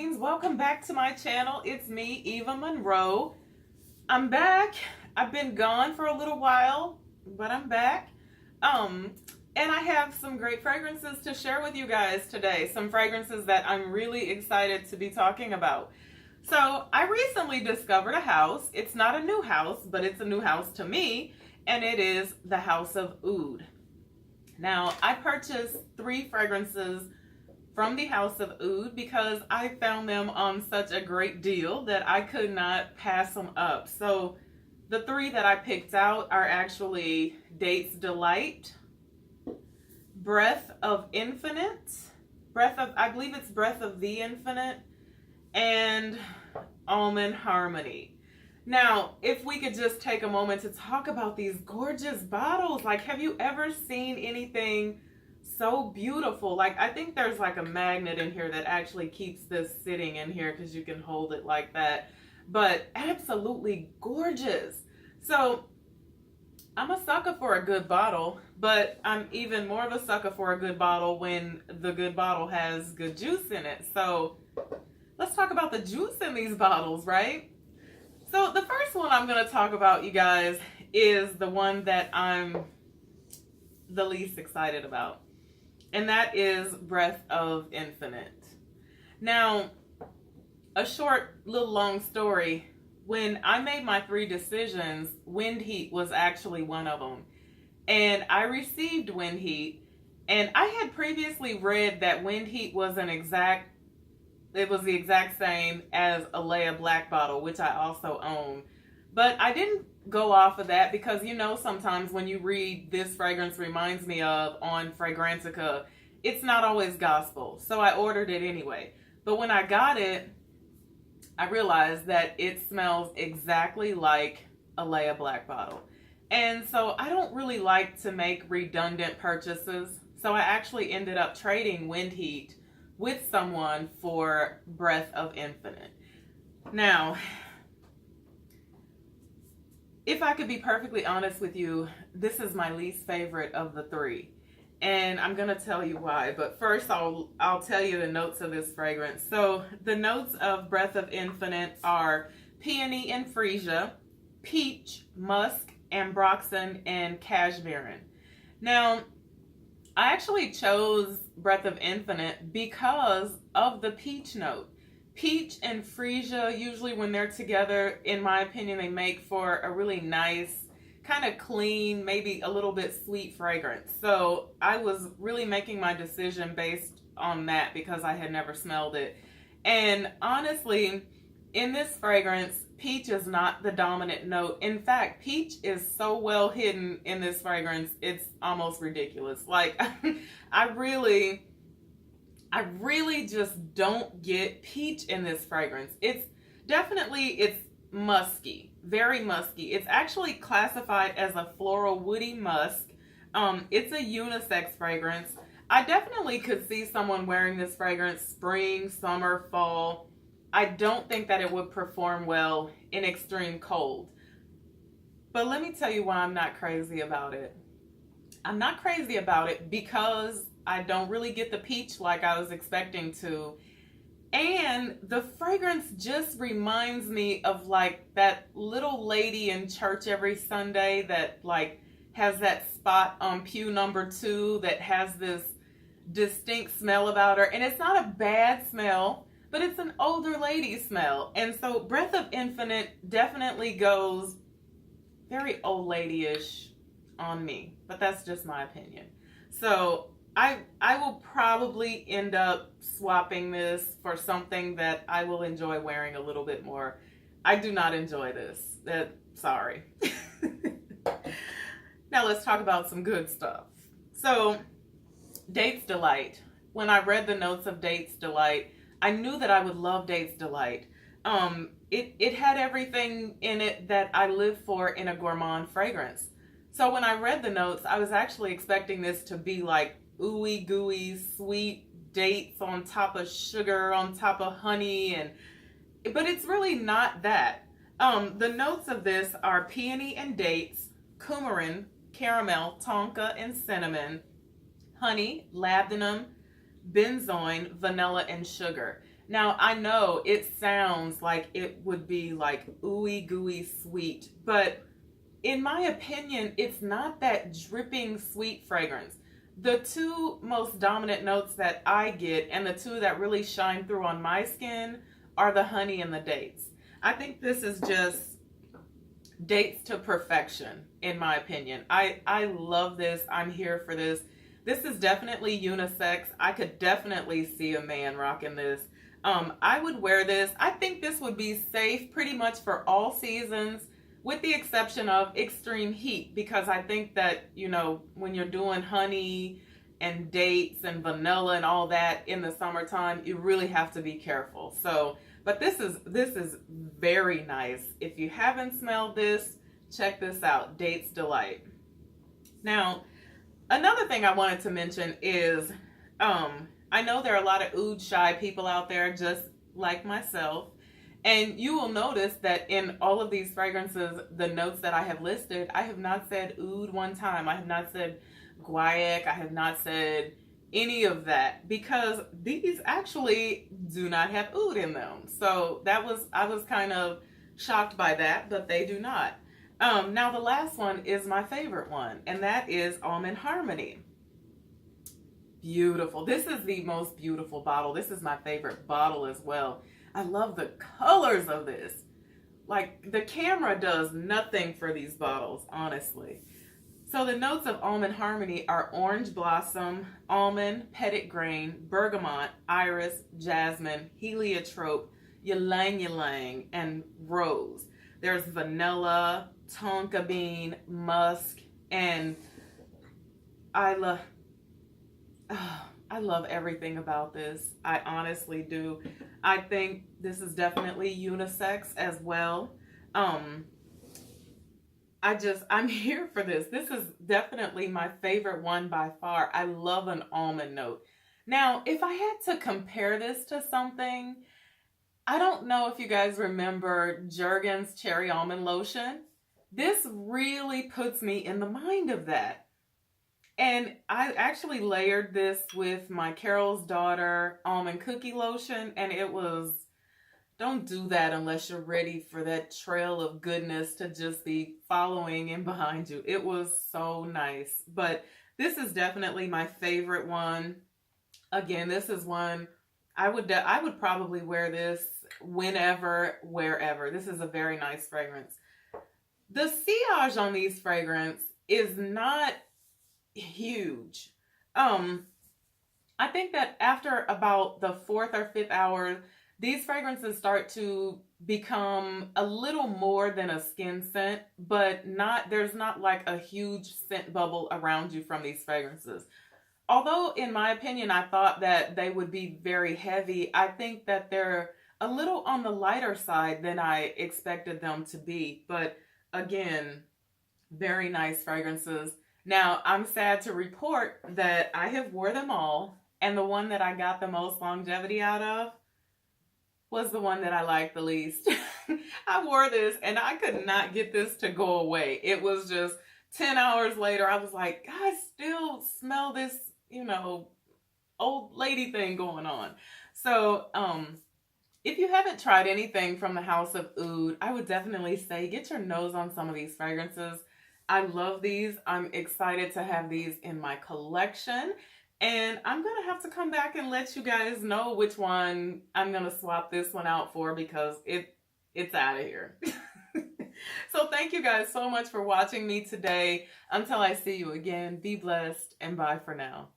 queens, welcome back to my channel. It's me, Eva Monroe. I'm back. I've been gone for a little while, but I'm back. And I have some great fragrances to share with you guys today. Some fragrances that I'm really excited to be talking about. So I recently discovered a house. It's not a new house, but it's a new house to me, and it is the House of Oud. Now, I purchased 3 fragrances from the House of Oud because I found them on such a great deal that I could not pass them up. So the 3 that I picked out are actually Dates Delight, Breath of Infinite, I believe it's Breath of the Infinite, and Almond Harmony. Now, if we could just take a moment to talk about these gorgeous bottles. Like, have you ever seen anything so beautiful? Like, I think there's like a magnet in here that actually keeps this sitting in here because you can hold it like that. But absolutely gorgeous. So I'm a sucker for a good bottle, but I'm even more of a sucker for a good bottle when the good bottle has good juice in it. So let's talk about the juice in these bottles, right? So the first one I'm going to talk about, you guys, is the one that I'm the least excited about. And that is Breath of Infinite. Now, a short, little long story. When I made my 3 decisions, Wind Heat was actually one of them. And I received Wind Heat. And I had previously read that Wind Heat was the exact same as a Leia Black bottle, which I also own. But I didn't go off of that because, you know, sometimes when you read "this fragrance reminds me of" on Fragrantica, it's not always gospel. So I ordered it anyway. But when I got it, I realized that it smells exactly like a Leia Black bottle. And so I don't really like to make redundant purchases. So I actually ended up trading Wind Heat with someone for Breath of Infinite. Now, if I could be perfectly honest with you, this is my least favorite of the 3. And I'm going to tell you why. But first, I'll tell you the notes of this fragrance. So the notes of Breath of Infinite are peony and freesia, peach, musk, ambroxan, and cashmere. Now, I actually chose Breath of Infinite because of the peach note. Peach and freesia, usually when they're together, in my opinion, they make for a really nice, kind of clean, maybe a little bit sweet fragrance. So I was really making my decision based on that because I had never smelled it. And honestly, in this fragrance, peach is not the dominant note. In fact, peach is so well hidden in this fragrance, it's almost ridiculous. Like, I really just don't get peach in this fragrance. It's musky, very musky. It's actually classified as a floral woody musk. It's a unisex fragrance. I definitely could see someone wearing this fragrance spring, summer, fall. I don't think that it would perform well in extreme cold. But let me tell you why I'm not crazy about it. I'm not crazy about it because I don't really get the peach like I was expecting to. And the fragrance just reminds me of like that little lady in church every Sunday that like has that spot on pew number 2 that has this distinct smell about her. And it's not a bad smell, but it's an older lady smell. And so Breath of Infinite definitely goes very old lady-ish on me, but that's just my opinion. So I will probably end up swapping this for something that I will enjoy wearing a little bit more. I do not enjoy this. Sorry. Now let's talk about some good stuff. So Dates Delight. When I read the notes of Dates Delight, I knew that I would love Dates Delight. It had everything in it that I live for in a gourmand fragrance. So when I read the notes, I was actually expecting this to be like ooey gooey sweet dates on top of sugar, on top of honey, but it's really not that. The notes of this are peony and dates, coumarin, caramel, tonka, and cinnamon, honey, labdanum, benzoin, vanilla, and sugar. Now, I know it sounds like it would be like ooey gooey sweet, but in my opinion, it's not that dripping sweet fragrance. The two most dominant notes that I get, and the two that really shine through on my skin, are the honey and the dates. I think this is just dates to perfection, in my opinion. I love this. I'm here for this. This is definitely unisex. I could definitely see a man rocking this. I would wear this. I think this would be safe pretty much for all seasons, with the exception of extreme heat, because I think that, you know, when you're doing honey and dates and vanilla and all that in the summertime, you really have to be careful. So, but this is very nice. If you haven't smelled this, check this out. Dates Delight. Now, another thing I wanted to mention is, I know there are a lot of oud shy people out there, just like myself. And you will notice that in all of these fragrances, the notes that I have listed, I have not said oud one time. I have not said guaiac. I have not said any of that, because these actually do not have oud in them. So I was kind of shocked by that, but they do not. Now the last one is my favorite one, and that is Almond Harmony. Beautiful. This is the most beautiful bottle. This is my favorite bottle as well. I love the colors of this. Like, the camera does nothing for these bottles, honestly. So the notes of Almond Harmony are orange blossom, almond, petit grain, bergamot, iris, jasmine, heliotrope, ylang ylang, and rose. There's vanilla, tonka bean, musk, and I love everything about this. I honestly do. I think this is definitely unisex as well. I'm here for this. This is definitely my favorite one by far. I love an almond note. Now, if I had to compare this to something, I don't know if you guys remember Jergens Cherry Almond Lotion. This really puts me in the mind of that. And I actually layered this with my Carol's Daughter Almond Cookie Lotion, and it was, don't do that unless you're ready for that trail of goodness to just be following in behind you. It was so nice. But this is definitely my favorite one. Again, this is one I would probably wear this whenever, wherever. This is a very nice fragrance. The sillage on these fragrance is not huge. I think that after about the 4th or 5th hour, these fragrances start to become a little more than a skin scent, but there's not like a huge scent bubble around you from these fragrances. Although, in my opinion, I thought that they would be very heavy, I think that they're a little on the lighter side than I expected them to be. But again, very nice fragrances. Now, I'm sad to report that I have wore them all, and the one that I got the most longevity out of was the one that I liked the least. I wore this, and I could not get this to go away. It was just 10 hours later, I was like, I still smell this, you know, old lady thing going on. So, if you haven't tried anything from the House of Oud, I would definitely say get your nose on some of these fragrances. I love these. I'm excited to have these in my collection. And I'm going to have to come back and let you guys know which one I'm going to swap this one out for, because it's out of here. So thank you guys so much for watching me today. Until I see you again, be blessed and bye for now.